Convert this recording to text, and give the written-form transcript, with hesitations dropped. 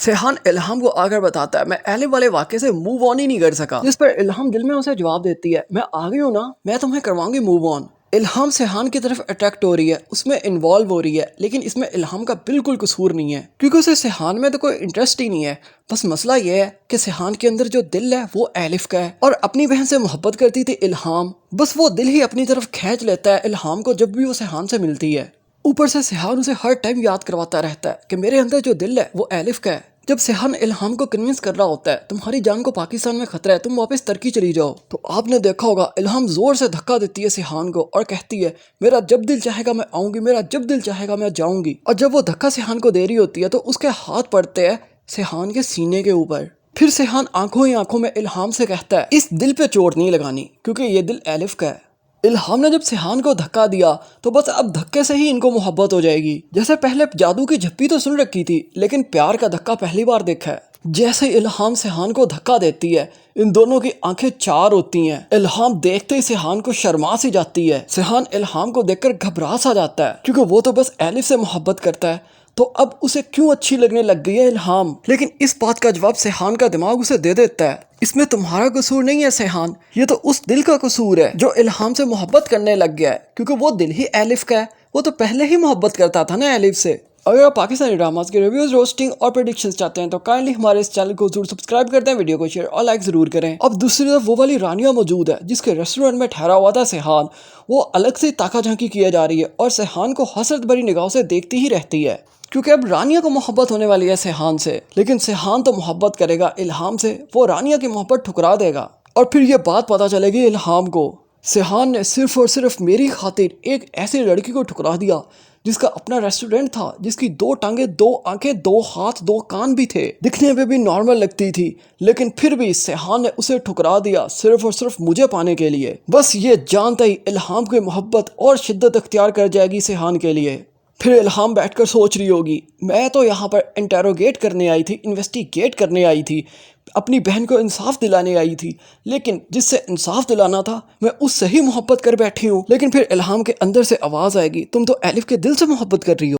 سیحان الہام کو آ کر بتاتا ہے میں ایلف والے واقعے سے موو آن ہی نہیں کر سکا، جس پر الہام دل میں اسے جواب دیتی ہے میں آ گئی ہوں نا، میں تمہیں کرواؤں گی موو آن۔ الہام سیحان کی طرف اٹریکٹ ہو رہی ہے، اس میں انوالو ہو رہی ہے، لیکن اس میں الہام کا بالکل قصور نہیں ہے کیونکہ اسے سیحان میں تو کوئی انٹرسٹ ہی نہیں ہے۔ بس مسئلہ یہ ہے کہ سیحان کے اندر جو دل ہے وہ ایلف کا ہے، اور اپنی بہن سے محبت کرتی تھی الہام، بس وہ دل ہی اپنی طرف کھینچ لیتا ہے الہام کو جب بھی وہ سیحان سے ملتی ہے۔ اوپر سے سیحان اسے ہر ٹائم یاد کرواتا رہتا ہے کہ میرے اندر جو دل ہے وہ ایلف کا ہے۔ جب سیحان الہام کو کنونس کر رہا ہوتا ہے تمہاری جان کو پاکستان میں خطرہ ہے، تم واپس ترکی چلی جاؤ، تو آپ نے دیکھا ہوگا الہام زور سے دھکا دیتی ہے سیحان کو اور کہتی ہے میرا جب دل چاہے گا میں آؤں گی، میرا جب دل چاہے گا میں جاؤں گی۔ اور جب وہ دھکا سیحان کو دے رہی ہوتی ہے تو اس کے ہاتھ پڑتے ہیں سیحان کے سینے کے اوپر۔ پھر سیحان آنکھوں ہی آنکھوں میں الہام سے کہتا ہے اس دل پہ چوٹ نہیں لگانی کیونکہ یہ دل ایلف کا ہے۔ الہام نے جب سیحان کو دھکا دیا تو بس اب دھکے سے ہی ان کو محبت ہو جائے گی، جیسے پہلے جادو کی جھپی تو سن رکھی تھی لیکن پیار کا دھکا پہلی بار دیکھا ہے۔ جیسے الہام سیحان کو دھکا دیتی ہے ان دونوں کی آنکھیں چار ہوتی ہیں۔ الہام دیکھتے ہی سیحان کو شرما سی جاتی ہے، سیحان الہام کو دیکھ کر گھبرا سا جاتا ہے کیونکہ وہ تو بس ایلف سے محبت کرتا ہے، تو اب اسے کیوں اچھی لگنے لگ گئی ہے الہام۔ لیکن اس بات کا جواب سیحان کا دماغ اسے دے دیتا ہے اس میں تمہارا قصور نہیں ہے سیحان، یہ تو اس دل کا قصور ہے جو الہام سے محبت کرنے لگ گیا ہے، کیونکہ وہ دل ہی ایلف کا ہے، وہ تو پہلے ہی محبت کرتا تھا نا ایلف سے۔ اگر آپ پاکستانی ڈراماز کے ریویوز، روسٹنگ اور پریڈکشنز چاہتے ہیں تو کائنڈلی ہمارے اس چینل کو ضرور سبسکرائب کر دیں، ویڈیو کو شیئر اور لائک ضرور کریں۔ اب دوسری طرف وہ والی رانیہ موجود ہے جس کے ریسٹورنٹ میں ٹھہرا ہوا تھا سیحان، وہ الگ سے تاکہ جھانکی کیے جا رہی ہے اور سیحان کو حسرت بھری نگاہوں سے دیکھتی ہی رہتی ہے کیونکہ اب رانیہ کو محبت ہونے والی ہے سیحان سے، لیکن سیحان تو محبت کرے گا الہام سے، وہ رانیہ کی محبت ٹھکرا دے گا۔ اور پھر یہ بات پتہ چلے گی الہام کو سیحان نے صرف اور صرف میری خاطر ایک ایسی لڑکی کو ٹھکرا دیا جس کا اپنا ریسٹورنٹ تھا، جس کی 2 ٹانگیں، 2 آنکھیں، 2 ہاتھ، 2 کان بھی تھے، دکھنے میں بھی نارمل لگتی تھی، لیکن پھر بھی سیحان نے اسے ٹھکرا دیا صرف اور صرف مجھے پانے کے لیے۔ بس یہ جانتا ہی الہام کی محبت اور شدت اختیار کر جائے گی سیحان کے لیے۔ پھر الہام بیٹھ کر سوچ رہی ہوگی میں تو یہاں پر انٹیروگیٹ کرنے آئی تھی، انویسٹیگیٹ کرنے آئی تھی، اپنی بہن کو انصاف دلانے آئی تھی، لیکن جس سے انصاف دلانا تھا میں اس سے ہی محبت کر بیٹھی ہوں۔ لیکن پھر الہام کے اندر سے آواز آئے گی تم تو ایلف کے دل سے محبت کر رہی ہو۔